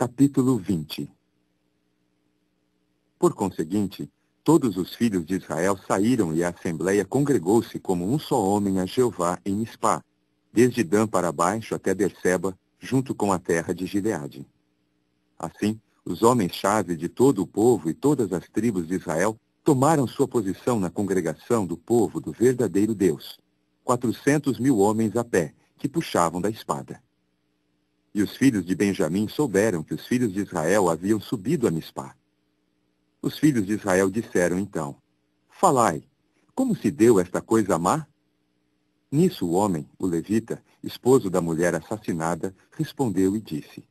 Capítulo 20. Por conseguinte, todos os filhos de Israel saíram e a assembleia congregou-se como um só homem a Jeová em Mispá, desde Dan para baixo até Berseba, junto com a terra de Gileade. Assim, os homens-chave de todo o povo e todas as tribos de Israel tomaram sua posição na congregação do povo do verdadeiro Deus, 400.000 homens a pé, que puxavam da espada. E os filhos de Benjamim souberam que os filhos de Israel haviam subido a Mispá. Os filhos de Israel disseram então: Falai, como se deu esta coisa má? Nisso o homem, o levita, esposo da mulher assassinada, respondeu e disse: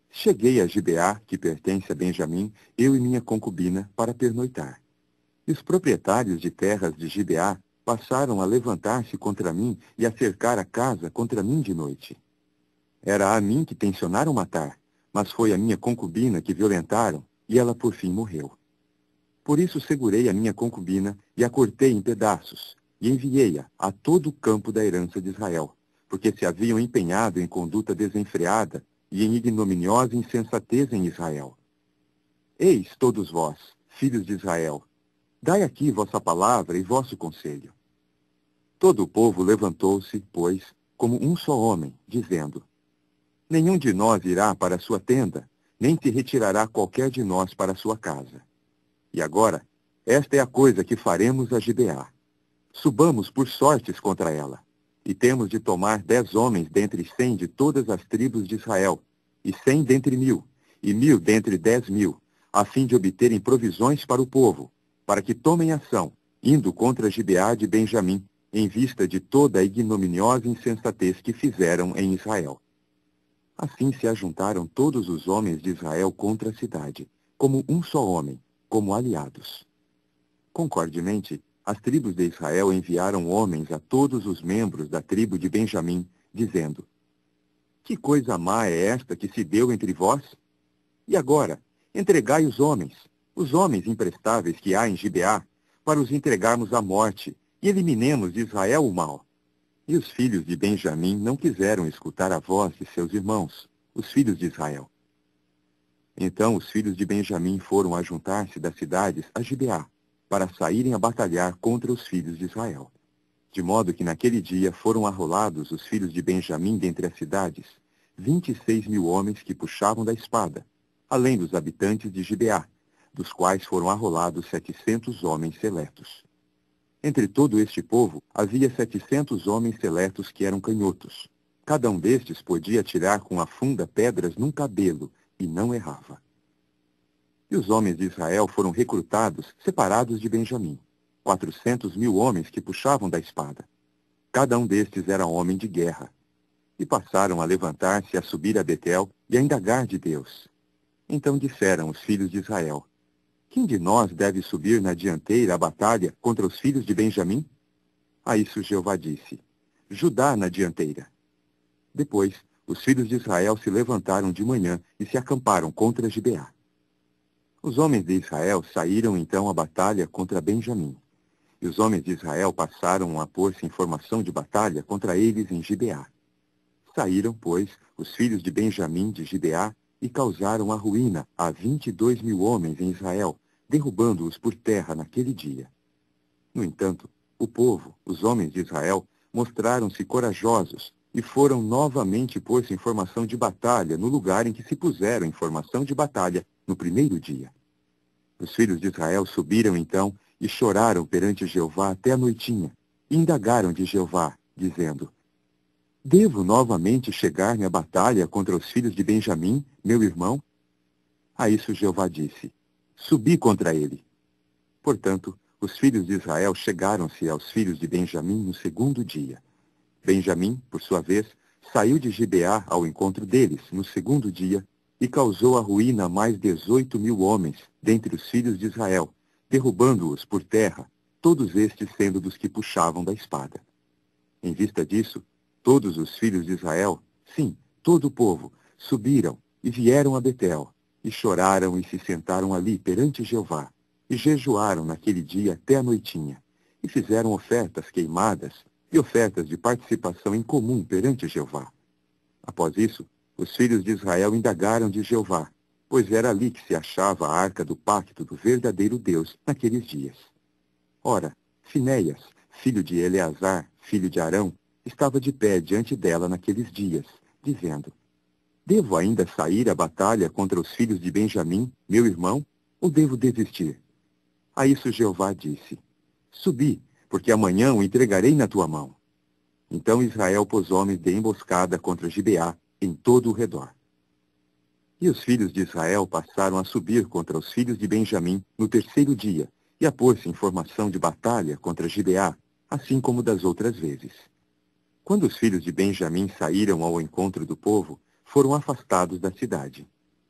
Cheguei a Gibeá, que pertence a Benjamim, eu e minha concubina, para pernoitar. E os proprietários de terras de Gibeá passaram a levantar-se contra mim e a cercar a casa contra mim de noite. Era a mim que tencionaram matar, mas foi a minha concubina que violentaram, e ela por fim morreu. Por isso segurei a minha concubina e a cortei em pedaços, e enviei-a a todo o campo da herança de Israel, porque se haviam empenhado em conduta desenfreada e em ignominiosa insensatez em Israel. Eis todos vós, filhos de Israel, dai aqui vossa palavra e vosso conselho. Todo o povo levantou-se, pois, como um só homem, dizendo: Nenhum de nós irá para a sua tenda, nem se retirará qualquer de nós para a sua casa. E agora, esta é a coisa que faremos a Gibeá. Subamos por sortes contra ela, e temos de tomar 10 homens dentre 100 de todas as tribos de Israel, e 100 dentre 1.000, e 1.000 dentre 10.000, a fim de obterem provisões para o povo, para que tomem ação, indo contra Gibeá de Benjamim, em vista de toda a ignominiosa insensatez que fizeram em Israel. Assim se ajuntaram todos os homens de Israel contra a cidade, como um só homem, como aliados. Concordemente, as tribos de Israel enviaram homens a todos os membros da tribo de Benjamim, dizendo: Que coisa má é esta que se deu entre vós? E agora, entregai os homens imprestáveis que há em Gibeá, para os entregarmos à morte, e eliminemos de Israel o mal. E os filhos de Benjamim não quiseram escutar a voz de seus irmãos, os filhos de Israel. Então os filhos de Benjamim foram ajuntar-se das cidades a Gibeá, para saírem a batalhar contra os filhos de Israel. De modo que naquele dia foram arrolados os filhos de Benjamim dentre as cidades, 26.000 homens que puxavam da espada, além dos habitantes de Gibeá, dos quais foram arrolados 700 homens seletos. Entre todo este povo, havia 700 homens seletos que eram canhotos. Cada um destes podia atirar com a funda pedras num cabelo, e não errava. E os homens de Israel foram recrutados, separados de Benjamim, 400.000 homens que puxavam da espada. Cada um destes era homem de guerra. E passaram a levantar-se, a subir a Betel e a indagar de Deus. Então disseram os filhos de Israel: Quem de nós deve subir na dianteira à batalha contra os filhos de Benjamim? A isso Jeová disse: Judá na dianteira. Depois, os filhos de Israel se levantaram de manhã e se acamparam contra Gibeá. Os homens de Israel saíram então à batalha contra Benjamim. E os homens de Israel passaram a pôr-se em formação de batalha contra eles em Gibeá. Saíram, pois, os filhos de Benjamim de Gibeá e causaram a ruína a 22.000 homens em Israel, derrubando-os por terra naquele dia. No entanto, o povo, os homens de Israel, mostraram-se corajosos e foram novamente pôr-se em formação de batalha no lugar em que se puseram em formação de batalha no primeiro dia. Os filhos de Israel subiram então e choraram perante Jeová até a noitinha, e indagaram de Jeová, dizendo: Devo novamente chegar-me à batalha contra os filhos de Benjamim, meu irmão? A isso Jeová disse: Subi contra ele. Portanto, os filhos de Israel chegaram-se aos filhos de Benjamim no segundo dia. Benjamim, por sua vez, saiu de Gibeá ao encontro deles no segundo dia e causou a ruína a mais 18.000 homens dentre os filhos de Israel, derrubando-os por terra, todos estes sendo dos que puxavam da espada. Em vista disso, todos os filhos de Israel, sim, todo o povo, subiram e vieram a Betel, e choraram e se sentaram ali perante Jeová, e jejuaram naquele dia até a noitinha, e fizeram ofertas queimadas e ofertas de participação em comum perante Jeová. Após isso, Os filhos de Israel indagaram de Jeová, pois era ali que se achava a arca do pacto do verdadeiro Deus naqueles dias. Ora, Finéias, filho de Eleazar, filho de Arão, estava de pé diante dela naqueles dias, dizendo: Devo ainda sair à batalha contra os filhos de Benjamim, meu irmão, ou devo desistir? A isso Jeová disse: Subi, porque amanhã o entregarei na tua mão. Então Israel pôs homens de emboscada contra Gibeá, em todo o redor. E os filhos de Israel passaram a subir contra os filhos de Benjamim no terceiro dia, e a pôr-se em formação de batalha contra Gibeá, assim como das outras vezes. Quando os filhos de Benjamim saíram ao encontro do povo, foram afastados da cidade.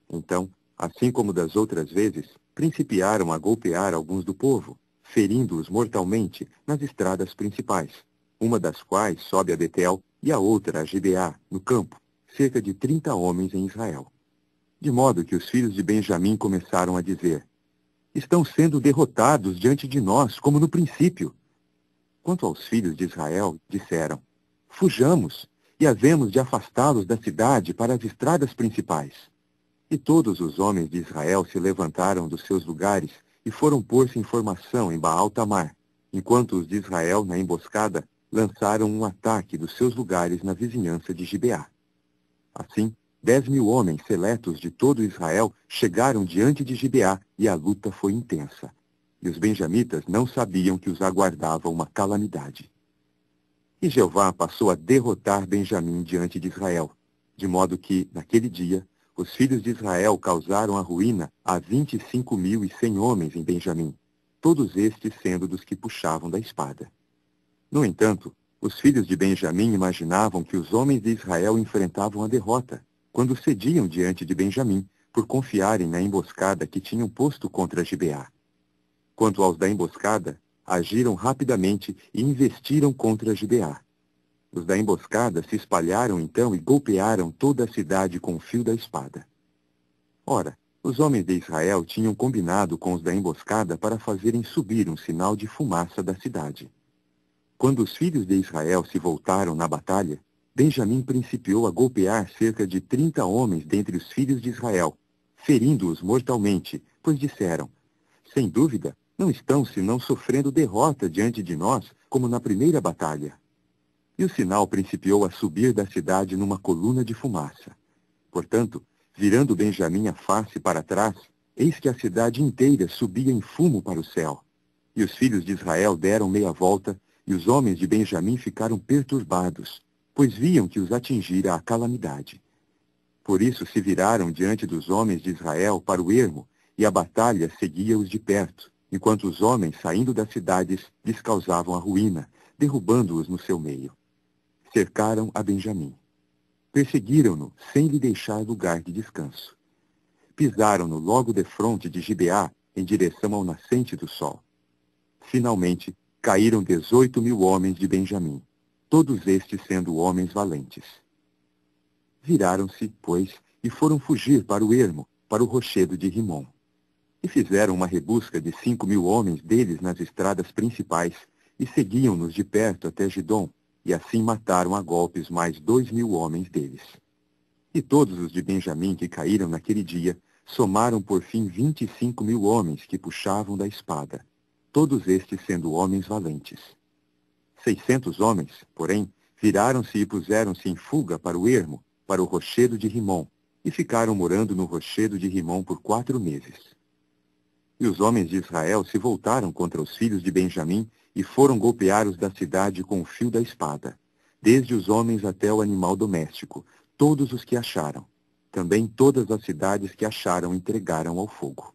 Então, assim como das outras vezes, principiaram a golpear alguns do povo, ferindo-os mortalmente nas estradas principais, uma das quais sobe a Betel e a outra a Gibeá, no campo, cerca de 30 homens em Israel. De modo que os filhos de Benjamim começaram a dizer: Estão sendo derrotados diante de nós, como no princípio. Quanto aos filhos de Israel, disseram: Fujamos, e havemos de afastá-los da cidade para as estradas principais. E todos os homens de Israel se levantaram dos seus lugares e foram pôr-se em formação em Baal-Tamar, enquanto os de Israel, na emboscada, lançaram um ataque dos seus lugares na vizinhança de Gibeá. Assim, 10.000 homens seletos de todo Israel chegaram diante de Gibeá e a luta foi intensa. E os benjamitas não sabiam que os aguardava uma calamidade. E Jeová passou a derrotar Benjamim diante de Israel, de modo que, naquele dia, os filhos de Israel causaram a ruína a 25.100 homens em Benjamim, todos estes sendo dos que puxavam da espada. No entanto, os filhos de Benjamim imaginavam que os homens de Israel enfrentavam a derrota, quando cediam diante de Benjamim, por confiarem na emboscada que tinham posto contra Gibeá. Quanto aos da emboscada, agiram rapidamente e investiram contra Gibeá. Os da emboscada se espalharam então e golpearam toda a cidade com o fio da espada. Ora, os homens de Israel tinham combinado com os da emboscada para fazerem subir um sinal de fumaça da cidade. Quando os filhos de Israel se voltaram na batalha, Benjamim principiou a golpear cerca de 30 homens dentre os filhos de Israel, ferindo-os mortalmente, pois disseram: Sem dúvida, não estão senão sofrendo derrota diante de nós, como na primeira batalha. E o sinal principiou a subir da cidade numa coluna de fumaça. Portanto, virando Benjamim a face para trás, eis que a cidade inteira subia em fumo para o céu. E os filhos de Israel deram meia volta, e os homens de Benjamim ficaram perturbados, pois viam que os atingira a calamidade. Por isso se viraram diante dos homens de Israel para o ermo, e a batalha seguia-os de perto, enquanto os homens, saindo das cidades, lhes causavam a ruína, derrubando-os no seu meio. Cercaram a Benjamim. Perseguiram-no, sem lhe deixar lugar de descanso. Pisaram-no logo defronte de Gibeá, em direção ao nascente do sol. Finalmente, caíram 18.000 homens de Benjamim, todos estes sendo homens valentes. Viraram-se, pois, e foram fugir para o ermo, para o rochedo de Rimom. E fizeram uma rebusca de 5.000 homens deles nas estradas principais, e seguiam-nos de perto até Gidom, e assim mataram a golpes mais 2.000 homens deles. E todos os de Benjamim que caíram naquele dia, somaram por fim 25.000 homens que puxavam da espada, todos estes sendo homens valentes. 600 homens, porém, viraram-se e puseram-se em fuga para o ermo, para o rochedo de Rimom, e ficaram morando no rochedo de Rimom por 4 meses. E os homens de Israel se voltaram contra os filhos de Benjamim e foram golpear-os da cidade com o fio da espada, desde os homens até o animal doméstico, todos os que acharam. Também todas as cidades que acharam entregaram ao fogo.